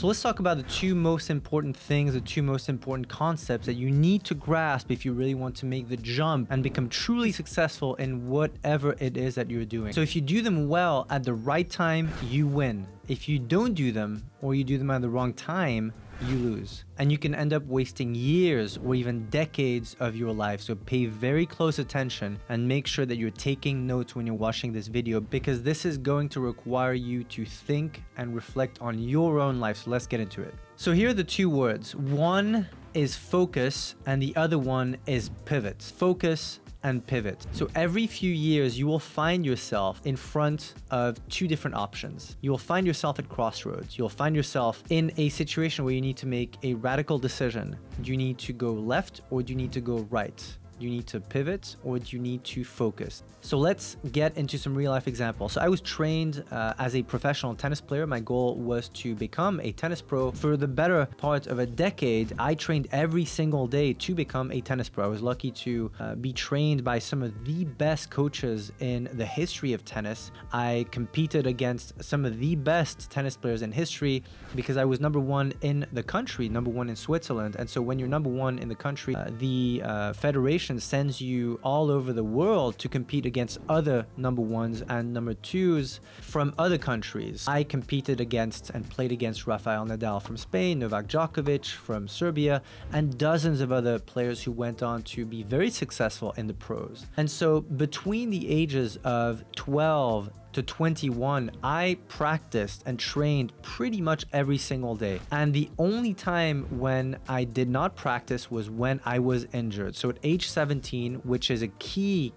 So let's talk about the two most important things, the two most important concepts that you need to grasp if you really want to make the jump and become truly successful in whatever it is that you're doing. So if you do them well at the right time, you win. If you don't do them, or you do them at the wrong time, you lose. And you can end up wasting years or even decades of your life. So pay very close attention and make sure that you're taking notes when you're watching this video, because this is going to require you to think and reflect on your own life. So let's get into it. So here are the two words. One is focus and the other one is pivot. Focus and pivot. So every few years, you will find yourself in front of two different options. You will find yourself at crossroads. You'll find yourself in a situation where you need to make a radical decision. Do you need to go left or do you need to go right? Do you need to pivot or do you need to focus? So let's get into some real life examples. So I was trained as a professional tennis player. My goal was to become a tennis pro. For the better part of a decade, I trained every single day to become a tennis pro. I was lucky to be trained by some of the best coaches in the history of tennis. I competed against some of the best tennis players in history because I was number one in the country, number one in Switzerland. And so when you're number one in the country, the federation sends you all over the world to compete against other number ones and number twos from other countries. I competed against and played against Rafael Nadal from Spain, Novak Djokovic from Serbia, and dozens of other players who went on to be very successful in the pros. And so between the ages of 12 to 21, I practiced and trained pretty much every single day. And the only time when I did not practice was when I was injured. So at age 17, which is a key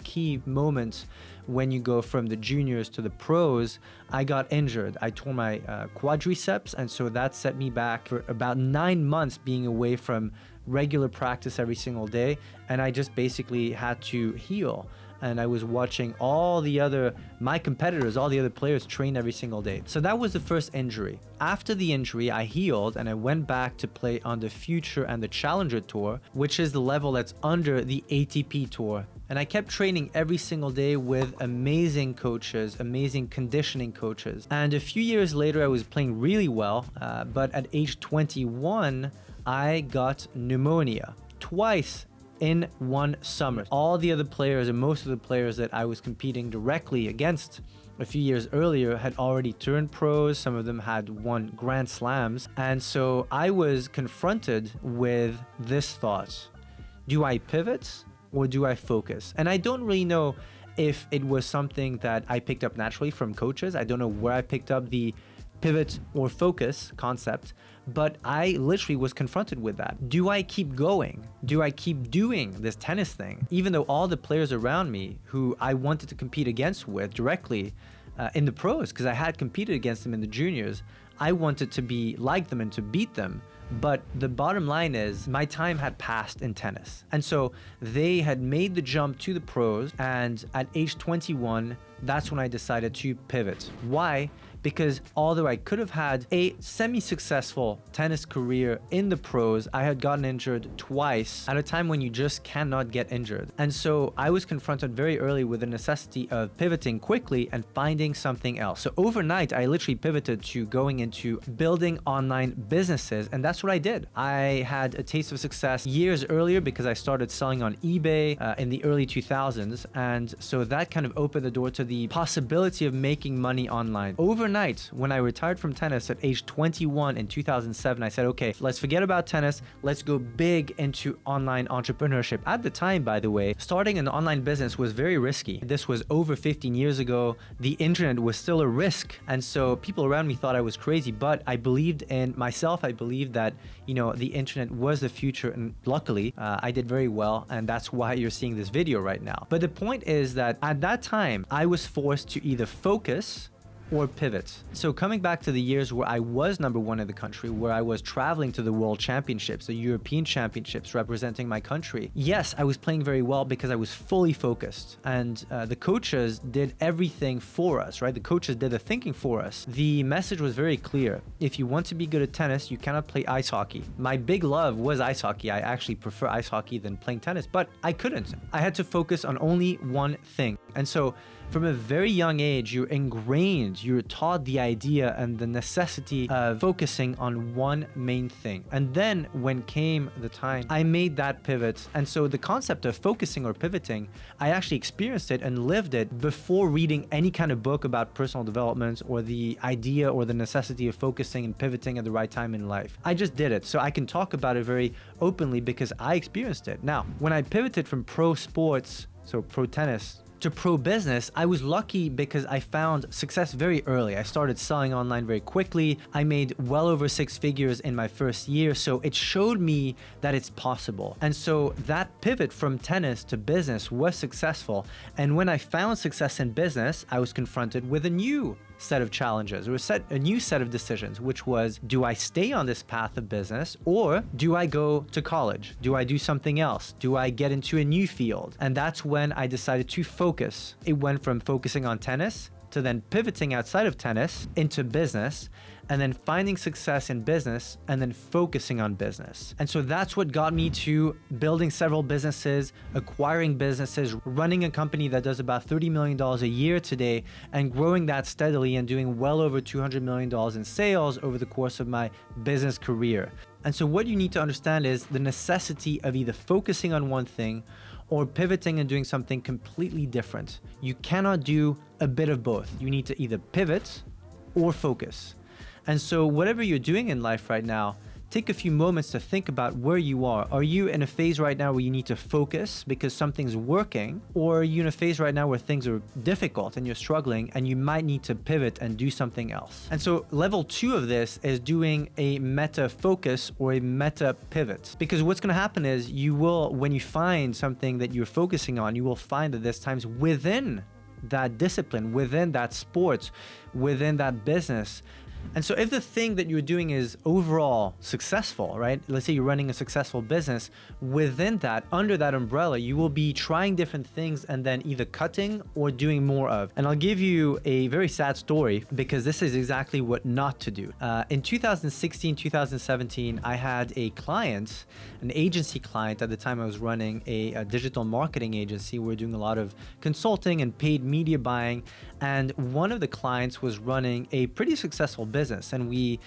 moment when you go from the juniors to the pros, I got injured. I tore my quadriceps, and so that set me back for about 9 months being away from regular practice every single day, and I just basically had to heal. And I was watching my competitors, all the other players train every single day. So that was the first injury. After the injury, I healed and I went back to play on the Future and the Challenger Tour, which is the level that's under the ATP Tour. And I kept training every single day with amazing coaches, amazing conditioning coaches. And a few years later, I was playing really well, but at age 21, I got pneumonia twice in one summer. All the other players and most of the players that I was competing directly against a few years earlier had already turned pros. Some of them had won Grand Slams. And so I was confronted with this thought: do I pivot or do I focus? And I don't really know if it was something that I picked up naturally from coaches. I don't know where I picked up the pivot or focus concept, but I literally was confronted with that. Do I keep going? Do I keep doing this tennis thing? Even though all the players around me who I wanted to compete against with directly in the pros, because I had competed against them in the juniors, I wanted to be like them and to beat them. But the bottom line is my time had passed in tennis. And so they had made the jump to the pros, and at age 21, that's when I decided to pivot. Why? Because although I could have had a semi-successful tennis career in the pros, I had gotten injured twice at a time when you just cannot get injured. And so I was confronted very early with the necessity of pivoting quickly and finding something else. So overnight, I literally pivoted to going into building online businesses, and that's what I did. I had a taste of success years earlier because I started selling on eBay in the early 2000s, and so that kind of opened the door to the possibility of making money online. Overnight, when I retired from tennis at age 21 in 2007, I said, okay, let's forget about tennis. Let's go big into online entrepreneurship. At the time, by the way, starting an online business was very risky. This was over 15 years ago. The internet was still a risk. And so people around me thought I was crazy, but I believed in myself. I believed that, the internet was the future. And luckily, I did very well. And that's why you're seeing this video right now. But the point is that at that time, I was forced to either focus or pivot. So coming back to the years where I was number one in the country, where I was traveling to the world championships, the European championships representing my country, yes, I was playing very well because I was fully focused, and the coaches did everything for us, right? The coaches did the thinking for us. The message was very clear. If you want to be good at tennis, you cannot play ice hockey. My big love was ice hockey. I actually prefer ice hockey than playing tennis, but I couldn't. I had to focus on only one thing. And so From a very young age, you're ingrained, you're taught the idea and the necessity of focusing on one main thing. And then when came the time, I made that pivot. And so the concept of focusing or pivoting, I actually experienced it and lived it before reading any kind of book about personal development or the idea or the necessity of focusing and pivoting at the right time in life. I just did it. So I can talk about it very openly because I experienced it. Now, when I pivoted from pro sports, so pro tennis, to pro business, I was lucky because I found success very early. I started selling online very quickly. I made well over 6 figures in my first year. So it showed me that it's possible. And so that pivot from tennis to business was successful. And when I found success in business, I was confronted with a new set of challenges or a new set of decisions, which was, do I stay on this path of business or do I go to college? Do I do something else? Do I get into a new field? And that's when I decided to focus. It went from focusing on tennis to then pivoting outside of tennis into business, and then finding success in business and then focusing on business. And so that's what got me to building several businesses, acquiring businesses, running a company that does about $30 million a year today, and growing that steadily and doing well over $200 million in sales over the course of my business career. And so what you need to understand is the necessity of either focusing on one thing or pivoting and doing something completely different. You cannot do a bit of both. You need to either pivot or focus. And so whatever you're doing in life right now, take a few moments to think about where you are. Are you in a phase right now where you need to focus because something's working? Or are you in a phase right now where things are difficult and you're struggling and you might need to pivot and do something else? And so level 2 of this is doing a meta focus or a meta pivot. Because what's going to happen is you will, when you find something that you're focusing on, you will find that there's times within that discipline, within that sport, within that business. And so if the thing that you're doing is overall successful, right? Let's say you're running a successful business, within that, under that umbrella, you will be trying different things and then either cutting or doing more of. And I'll give you a very sad story because this is exactly what not to do. In 2016, 2017, I had a client, an agency client. At the time I was running a digital marketing agency. We were doing a lot of consulting and paid media buying. And one of the clients was running a pretty successful business, and we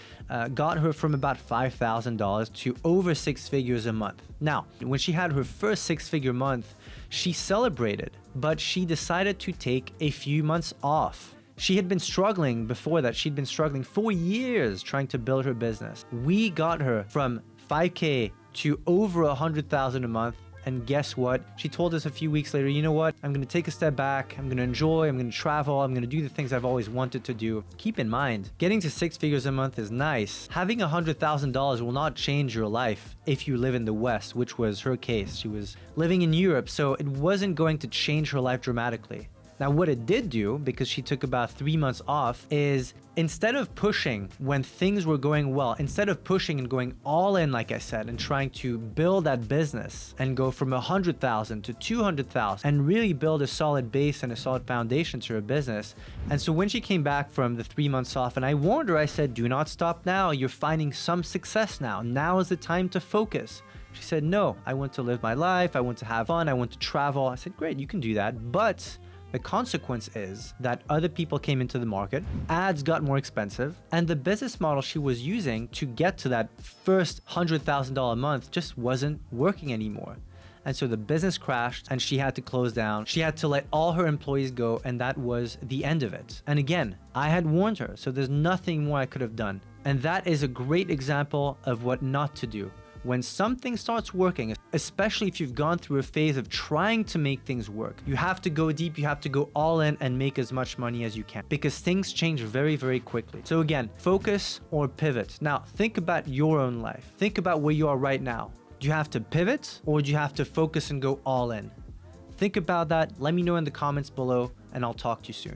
got her from about $5,000 to over 6 figures a month. Now, when she had her first 6-figure month, she celebrated, but she decided to take a few months off. She had been struggling before that. She'd been struggling for years trying to build her business. We got her from 5K to over 100,000 a month. And guess what? She told us a few weeks later, you know what? I'm going to take a step back. I'm going to enjoy. I'm going to travel. I'm going to do the things I've always wanted to do. Keep in mind, getting to 6 figures a month is nice. Having $100,000 will not change your life if you live in the West, which was her case. She was living in Europe, so it wasn't going to change her life dramatically. Now, what it did do, because she took about 3 months off, is instead of pushing when things were going well, instead of pushing and going all in, like I said, and trying to build that business and go from 100,000 to 200,000 and really build a solid base and a solid foundation to her business. And so when she came back from the 3 months off, and I warned her, I said, do not stop now. You're finding some success now. Now is the time to focus. She said, no, I want to live my life. I want to have fun. I want to travel. I said, great, you can do that. But the consequence is that other people came into the market, ads got more expensive, and the business model she was using to get to that first $100,000 a month just wasn't working anymore. And so the business crashed and she had to close down. She had to let all her employees go, and that was the end of it. And again, I had warned her, so there's nothing more I could have done. And that is a great example of what not to do. When something starts working, especially if you've gone through a phase of trying to make things work, you have to go deep, you have to go all in and make as much money as you can, because things change very, very quickly. So again, focus or pivot. Now, think about your own life. Think about where you are right now. Do you have to pivot or do you have to focus and go all in? Think about that. Let me know in the comments below, and I'll talk to you soon.